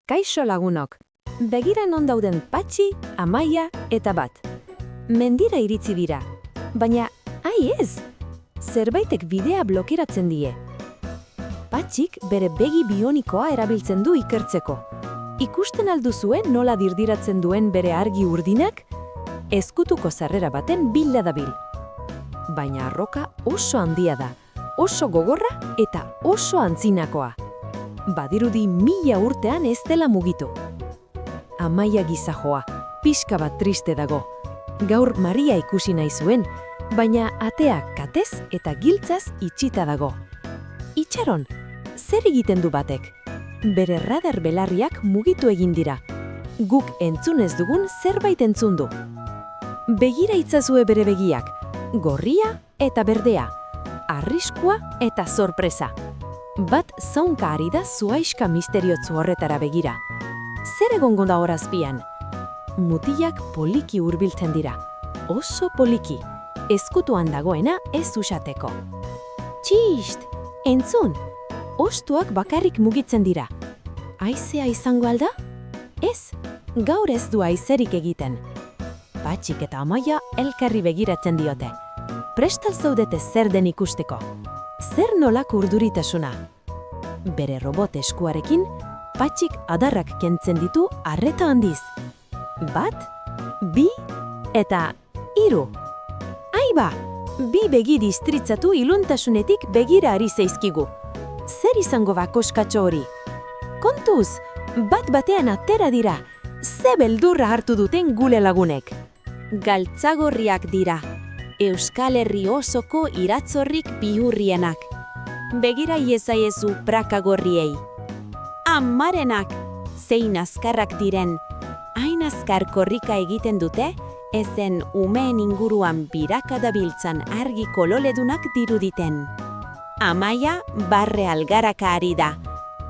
Kaixo lagunok, begira non dauden Patxi, Amaia eta Bat. Mendira iritsi dira, baina, ez! Zerbaitek bidea blokeratzen die. Patxik bere begi bionikoa erabiltzen du ikertzeko. Ikusten alduzue nola dirdiratzen duen bere argi urdinak? Ezkutuko sarrera baten bila dabil. Baina arroka oso handia da, oso gogorra eta oso antzinakoa. Badirudi 1000 urtean ez dela mugitu. Amaia gizajoa, pixka bat triste dago. Gaur Maria ikusi nahi zuen, baina atea katez eta giltzaz itxita dago. Itxaron, zer egiten du batek? Bere radar belarriak mugitu egin dira. Guk entzun ez dugun zerbait entzun du. Begira itzazue bere begiak, gorria eta berdea, arriskua eta sorpresa. Bat zaunka ari da zuaiska misteriotzu horretara begira. Zer egongo da horazpian? Mutilak poliki hurbiltzen dira. Oso poliki. Ezkutuan dagoena ez usateko. Txist! Entzun! Ostuak bakarrik mugitzen dira. Haizea izango alda? Ez, gaur ez du haizerik egiten. Patxik eta Amaia elkarri begiratzen diote. Prest al zaudete zer den ikusteko. Zer nolako urduritasuna? Bere robot eskuarekin, Patxik adarrak kentzen ditu arreta handiz. 1, 2 eta 3. Aiba! 2 begi distritzatu iluntasunetik begira ari zaizkigu. Zer izango bakoskatxo hori? Kontuz, bat batean atera dira. Ze beldurra hartu duten gule lagunek. Galtzagorriak dira. Euskal Herri osoko iratzorrik bihurrienak. Begira iezaiezu praka gorriei. Amarenak, zein azkarrak diren. Hain azkar korrika egiten dute, ezen umeen inguruan biraka dabiltzan argi kololedunak diruditen. Amaia barre algaraka ari da.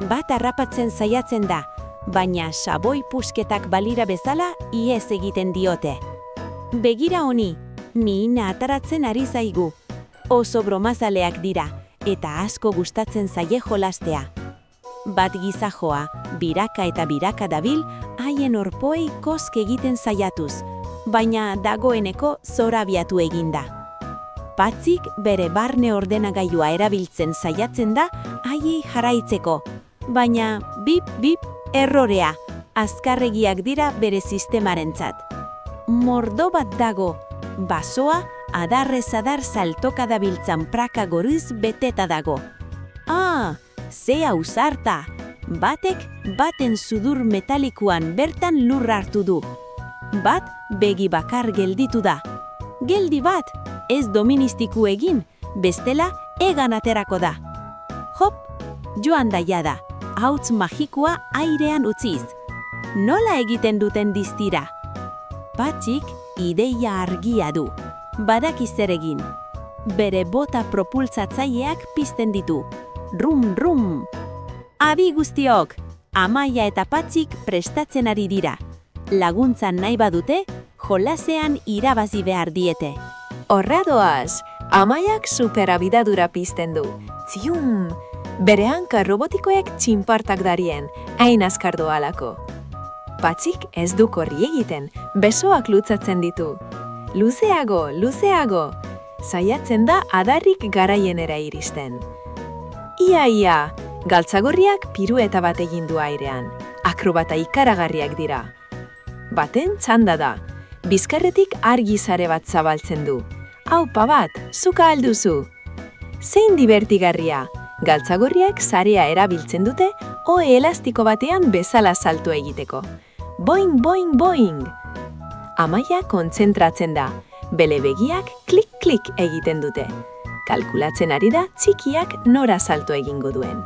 Bat harrapatzen saiatzen da, baina xaboi pusketak balira bezala iez egiten diote. Begira honi, mihina ataratzen ari zaigu. Oso bromazaleak dira, eta asko gustatzen zaie jolastea. Bat gizajoa, biraka eta biraka dabil, haien orpoei kosk egiten saiatuz, baina dagoeneko zorabiatu eginda. Patxik bere barne ordenagailua erabiltzen saiatzen da haiei jarraitzeko, baina bip errorea, azkarregiak dira bere sistemarentzat. Mordo bat dago, basoa adarrez adar saltoka dabiltzan praka goruz beteta dago. Ze ausarta! Batek baten sudur metalikuan bertan lur hartu du. Bat begi bakar gelditu da. Geldi bat, ez doministiku egin, bestela egan aterako da. Hop, joan da jada, hauts magikoa airean utziz. Nola egiten duten diztira? Patxik ideia argia du. Badaki zer egin. Bere bota propulsatzaileak pizten ditu. Rum! Adi guztiok! Amaia eta Patxik prestatzen ari dira. Laguntzan nahi badute, jolasean irabazi behar diete. Horra doaz, Amaiak superabidadura pizten du. Tzium! Bere hanka robotikoek txinpartak darien, hain azkar doalako. Patxik ez du korri egiten, besoak lutzatzen ditu. Luzeago! Saiatzen da adarrik garaienera iristen. Ia, galtzagorriak pirueta bat egin du airean. Akrobata ikaragarriak dira. Baten txanda da. Bizkarretik argi sare bat zabaltzen du. Aupa Bat, zuka alduzu. Zein divertigarria. Galtzagorriak sarea erabiltzen dute, ohe elastiko batean bezala salto egiteko. Boing! Amaia kontzentratzen da. Bele begiak klik egiten dute. Kalkulatzen ari da txikiak nora salto egingo duen.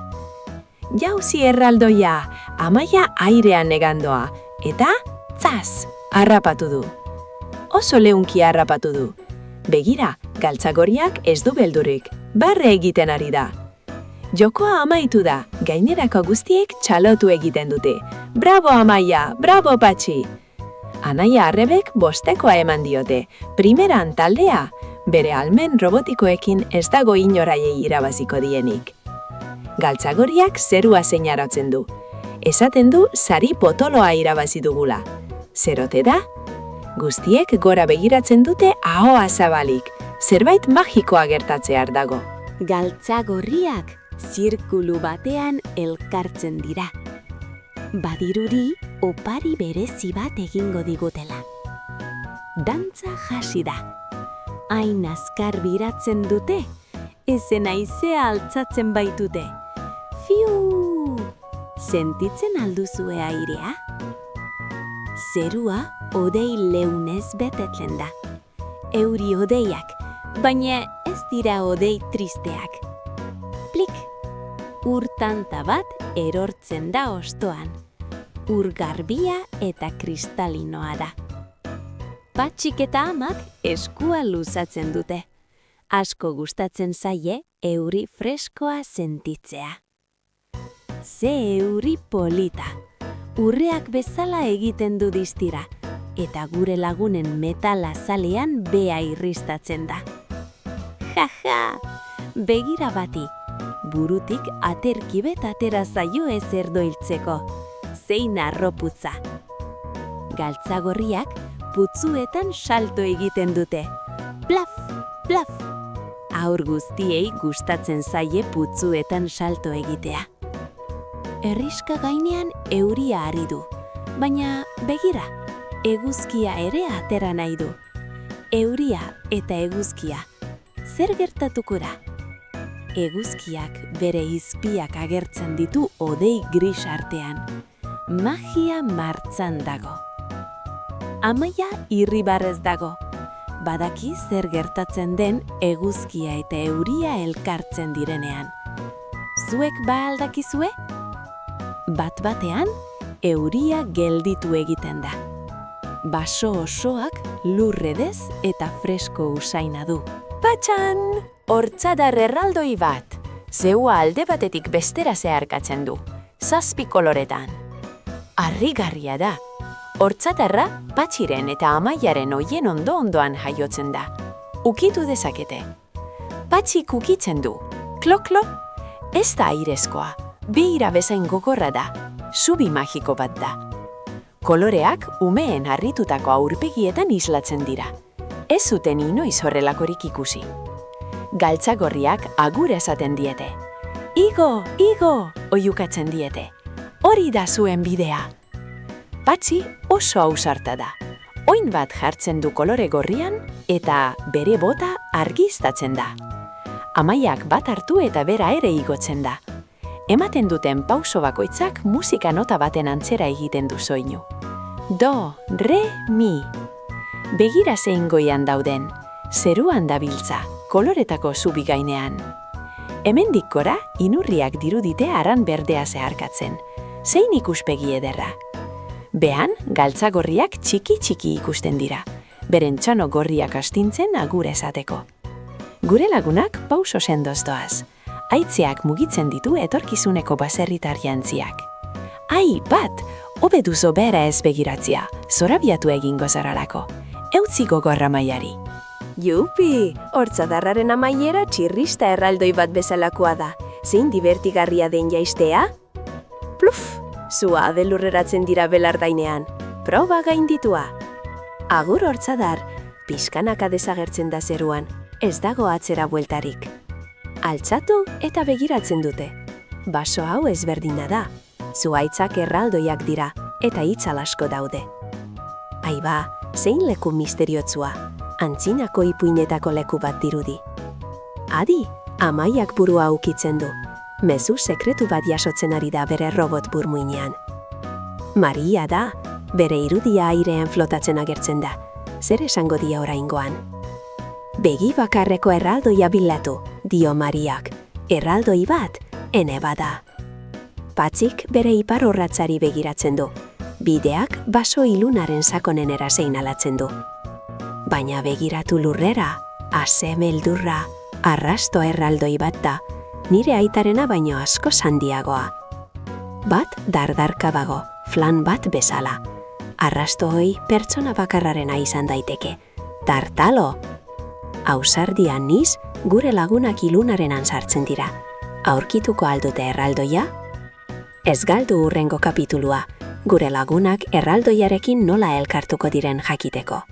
Jauzi erraldoia, Amaia airean negandoa, eta tzaz, harrapatu du. Oso leunki harrapatu du. Begira, galtzagorriak ez du beldurik, barre egiten ari da. Jokoa amaitu da, gainerako guztiek txalotu egiten dute. Bravo Amaia, bravo Patxi! Anaia arrebek bostekoa eman diote, primeran taldea. Bere almen robotikoekin ez dago inoraiei irabaziko dienik. Galtzagorriak zerua seinalatzen du. Esaten du sari potoloa irabazi dugula. Zer ote da? Guztiek gora begiratzen dute ahoa zabalik. Zerbait magikoa gertatzear dago. Galtza gorriak zirkulu batean elkartzen dira. Badirudi opari berezi bat egingo digutela. Dantza hasi da. Hain azkar biratzen dute, ezen haizea altzatzen baitute. Fiu! Sentitzen alduzue airea? Zerua odei leunez betetzen da. Euri odeiak, baina ez dira odei tristeak. Plik! Ur tanta bat erortzen da ostoan. Ur garbia eta kristalinoa da. Patxik eta amak eskua luzatzen dute. Asko gustatzen zaie euri freskoa sentitzea. Ze euri polita. Urreak bezala egiten du distira, eta gure lagunen metala zalean bea irristatzen da. Jaja! Begira bati, burutik aterki bet atera zaio ezer doiltzeko. Zein arroputza! Galtzagorriak putzuetan salto egiten dute. Plaf! Plaf! Haur guztiei gustatzen zaie putzuetan salto egitea. Herriska gainean euria ari du, baina begira, eguzkia ere atera nahi du. Euria eta eguzkia, zer gertatuko da? Eguzkiak bere izpiak agertzen ditu odei gris artean. Magia martzan dago. Amaia irribarrez dago. Badaki zer gertatzen den eguzkia eta euria elkartzen direnean. Zuek ba aldakizue? Bat-batean, euria gelditu egiten da. Baso osoak lurredez eta fresko usaina du. Patxan! Hortzadar erraldoi bat. Zeua alde batetik bestera zeharkatzen du. 7 koloretan. Harrigarria da. Hortzadarra Patxiren eta Amaiaren oien ondo-ondoan jaiotzen da. Ukitu dezakete. Patxik ukitzen du. Klo-klo! Ez da airezkoa. Beira bezain gogorra da. Zubi magiko bat da. Koloreak umeen harritutako aurpegietan islatzen dira. Ez zuten inoiz horrelakorik ikusi. Galtzagorriak agur esaten diete. Igo, igo, oiukatzen diete. Hori da zuen bidea. Patxi oso ausarta da. Oin bat jartzen du kolore gorrian eta bere bota argiztatzen da. Amaiak bat hartu eta bera ere igotzen da. Ematen duten pauso bakoitzak musika nota baten antzera egiten du soinu. Do, re, mi. Begira zein goian dauden, zeruan dabiltza, koloretako zubi gainean. Hemendik gora, inurriak dirudite aran berdea zeharkatzen. Zein ikuspegi ederra. Behan, galtzagorriak txiki-txiki ikusten dira, beren txano gorriak astintzen agur esateko. Gure lagunak pauso sendoz doaz. Haitzeak mugitzen ditu etorkizuneko baserritar jantziak. Ai, bat, hobe duzo bera ez begiratzia, zorabiatu egingo zaralako. Eutzi gogorra Amaiari. Jupi, hortzadarraren amaiera txirrista erraldoi bat bezalakoa da. Zein divertigarria den jaistea? Pluf, zua abelurreratzen dira belardainean. Proba gainditua. Agur hortzadar, pixkanaka desagertzen da zeruan. Ez dago atzera bueltarik. Altzatu eta begiratzen dute. Baso hau ezberdina da. Zuhaitzak erraldoiak dira eta itzal asko daude. Aiba, zein leku misteriotsua, antzinako ipuinetako leku bat dirudi. Adi, Amaiak burua ukitzen du. Mezu sekretu bat jasotzen ari da bere robot burmuinean. Maria da, bere irudia airean flotatzen agertzen da. Zer esango dia oraingoan? Begi bakarreko erraldoia bilatu, dio Mariak. Erraldoi bat, ene bada. Patxik bere ipar orratzari begiratzen du. Bideak baso ilunaren sakonenera seinalatzen du. Baina begiratu lurrera, ase meldurra, arrasto erraldoi bat da, nire aitarena baino asko handiagoa. Bat dardarka dago, flan bat bezala. Arrasto hoi pertsona bakarrarena izan daiteke. Tartalo! Ausardia niz, gure lagunak ilunarenan sartzen dira. Aurkituko aldute erraldoia? Ez galdu hurrengo kapitulua, gure lagunak erraldoiarekin nola elkartuko diren jakiteko.